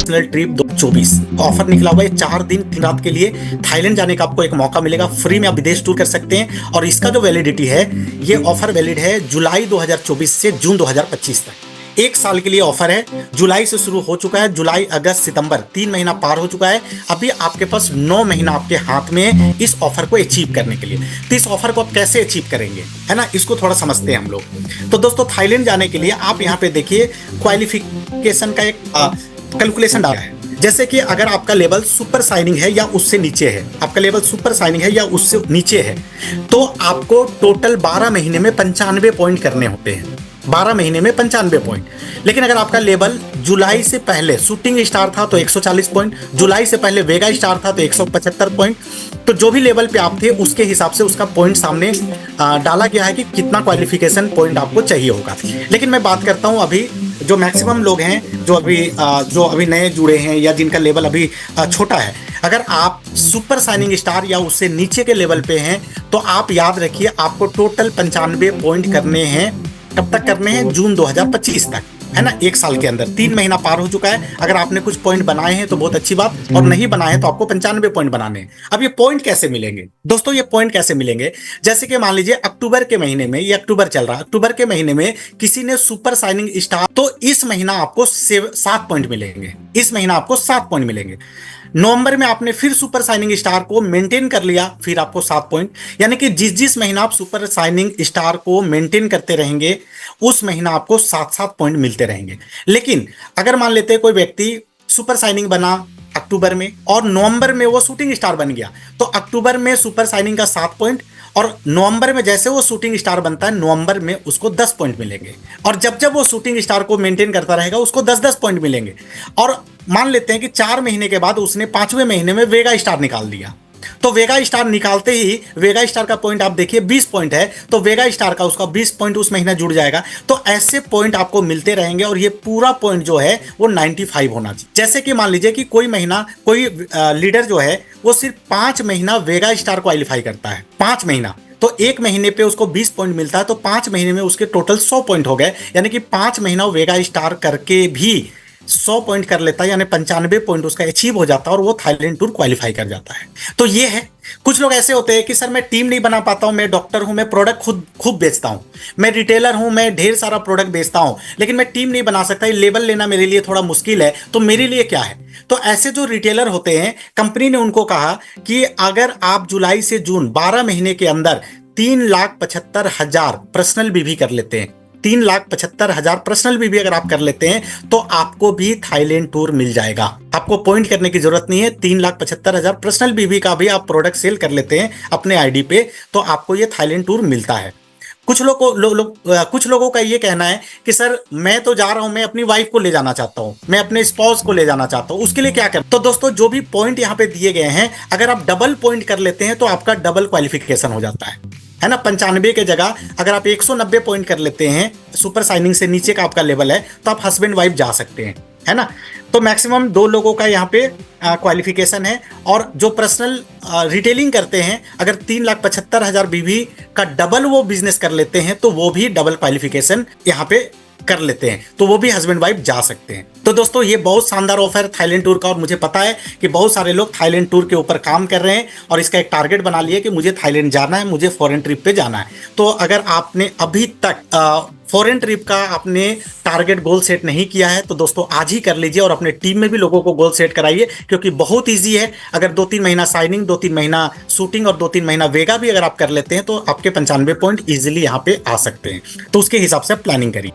Personal trip 2024 offer निकला हुआ है। 4 दिन 3 रात के लिए थाईलैंड जाने का आपको एक मौका मिलेगा। फ्री में आप विदेश टूर कर सकते हैं और इसका जो वैलिडिटी है, ये ऑफर वैलिड है जुलाई 2024 से जून 2025 तक। 1 साल के लिए ऑफर है। जुलाई से शुरू हो चुका है, जुलाई अगस्त सितंबर 3 महीना पार हो चुका है। अभी आपके पास 9 महीना आपके हाथ में है इस ऑफर को अचीव करने के लिए। तो इस ऑफर को आप कैसे अचीव करेंगे, है ना, इसको थोड़ा समझते हैं हम लोग। तो दोस्तों, थाईलैंड जाने के लिए आप यहाँ पे देखिए क्वालिफिकेशन का एक कैलकुलेशन डाला है। जैसे कि अगर आपका लेवल सुपर साइनिंग है या उससे नीचे है, आपका लेवल सुपर साइनिंग है या उससे नीचे है, तो आपको टोटल 12 महीने में 95 पॉइंट करने होते हैं। 12 महीने में 95 पॉइंट। लेकिन अगर आपका लेवल जुलाई से पहले शूटिंग स्टार था तो 140 पॉइंट, जुलाई से पहले वेगा स्टार था तो 175 पॉइंट। तो जो भी लेवल पे आप थे उसके हिसाब से उसका पॉइंट सामने डाला गया है कि कितना क्वालिफिकेशन पॉइंट आपको चाहिए होगा। लेकिन मैं बात करता हूं अभी जो मैक्सिमम लोग हैं जो अभी नए जुड़े हैं या जिनका लेवल अभी छोटा है। अगर आप सुपर साइनिंग स्टार या उससे नीचे के लेवल पे हैं तो आप याद रखिए आपको टोटल 95 पॉइंट करने हैं। कब तक करने हैं? जून 2025 तक, है ना, 1 साल के अंदर। 3 महीना पार हो चुका है। अगर आपने कुछ पॉइंट बनाए हैं तो बहुत अच्छी बात, और नहीं बनाए हैं तो आपको 95 पॉइंट बनाने हैं। अब ये पॉइंट कैसे मिलेंगे दोस्तों? ये पॉइंट कैसे मिलेंगे? जैसे कि मान लीजिए अक्टूबर के महीने में, ये अक्टूबर चल रहा है, अक्टूबर के महीने में किसी ने सुपर साइनिंग स्टार, तो इस महीना आपको 7 पॉइंट मिलेंगे। इस महीना आपको 7 पॉइंट मिलेंगे। नवंबर में आपने फिर सुपर साइनिंग स्टार को मेंटेन कर लिया, फिर आपको 7 पॉइंट। यानी कि जिस महीना आप सुपर साइनिंग स्टार को मेंटेन करते रहेंगे उस महीना आपको 7 पॉइंट मिलते रहेंगे। लेकिन अगर मान लेते हैं कोई व्यक्ति सुपर साइनिंग बना अक्टूबर में और नवंबर में वो शूटिंग स्टार बन गया, तो अक्टूबर में सुपर साइनिंग का 7 पॉइंट और नवंबर में जैसे वो शूटिंग स्टार बनता है, नवंबर में उसको 10 पॉइंट मिलेंगे। और जब जब वो शूटिंग स्टार को मेंटेन करता रहेगा उसको 10-10 पॉइंट मिलेंगे। और मान लेते हैं कि 4 महीने के बाद उसने 5वें महीने में वेगा स्टार निकाल दिया, तो वेगा स्टार निकालते ही वेगा स्टार का पॉइंट आप देखिए 20 पॉइंट है, तो वेगा स्टार का उसका 20 पॉइंट उस महीना जुड़ जाएगा। तो ऐसे पॉइंट आपको मिलते रहेंगे और ये पूरा पॉइंट जो है वो 95 होना चाहिए। जैसे कि मान लीजिए कि कोई महीना कोई लीडर जो है वो सिर्फ 5 महीना वेगा स्टार क्वालिफाई करता है, 5 महीना, तो 1 महीने पे उसको 20 पॉइंट मिलता है, तो 5 महीने में उसके टोटल 100 पॉइंट हो गए। यानी कि 5 महीना वेगा स्टार करके भी 100 पॉइंट कर लेता है, यानी 95 पॉइंट उसका अचीव हो जाता है और वो थाईलैंड टूर क्वालिफाई कर जाता है। तो ये है। कुछ लोग ऐसे होते हैं कि सर मैं टीम नहीं बना पाता हूं, मैं डॉक्टर हूं, मैं प्रोडक्ट खूब बेचता हूं, मैं रिटेलर हूं, मैं ढेर सारा प्रोडक्ट बेचता हूं, लेकिन मैं टीम नहीं बना सकता, ये लेबल लेना मेरे लिए थोड़ा मुश्किल है, तो मेरे लिए क्या है? तो ऐसे जो रिटेलर होते हैं, कंपनी ने उनको कहा कि अगर आप जुलाई से जून 12 महीने के अंदर 3,75,000 पर्सनल बीवी कर लेते हैं, 3,75,000 पर्सनल बीवी अगर आप कर लेते हैं तो आपको भी थाईलैंड टूर मिल जाएगा। आपको पॉइंट करने की जरूरत नहीं है। 3,75,000 पर्सनल बीवी का भी आप प्रोडक्ट सेल कर लेते हैं अपने आईडी पे, तो आपको ये थाईलैंड टूर मिलता है। कुछ लोगों का ये कहना है कि सर मैं तो जा रहा हूं, मैं अपनी वाइफ को ले जाना चाहता हूं, मैं अपने स्पाउस को ले जाना चाहता हूं, उसके लिए क्या करें? तो दोस्तों, जो भी पॉइंट यहाँ पे दिए गए हैं, अगर आप डबल पॉइंट कर लेते हैं तो आपका डबल क्वालिफिकेशन हो जाता है ना। 95 के जगह अगर आप 190 पॉइंट कर लेते हैं, सुपर साइनिंग से नीचे का आपका लेवल है, तो आप हस्बैंड वाइफ जा सकते हैं, है ना। तो मैक्सिमम 2 लोगों का यहाँ पे क्वालिफिकेशन है। और जो पर्सनल रिटेलिंग करते हैं, अगर 3,75,000 बीवी का डबल वो बिजनेस कर लेते हैं तो वो भी डबल क्वालिफिकेशन यहाँ पे कर लेते हैं, तो वो भी हस्बैंड वाइफ जा सकते हैं। तो दोस्तों, ये बहुत शानदार ऑफर है थाईलैंड टूर का, और मुझे पता है कि बहुत सारे लोग थाईलैंड टूर के ऊपर काम कर रहे हैं और इसका एक टारगेट बना लिया कि मुझे थाईलैंड जाना है, मुझे फॉरेन ट्रिप पे जाना है। तो अगर आपने अभी तक फॉरेन ट्रिप का आपने टारगेट गोल सेट नहीं किया है तो दोस्तों आज ही कर लीजिए और अपने टीम में भी लोगों को गोल सेट कराइए, क्योंकि बहुत ईजी है। अगर 2-3 महीना साइनिंग, 2-3 महीना शूटिंग और 2-3 महीना वेगा भी अगर आप कर लेते हैं तो आपके 95 पॉइंट ईजिली यहाँ पे आ सकते हैं। तो उसके हिसाब से प्लानिंग करिए।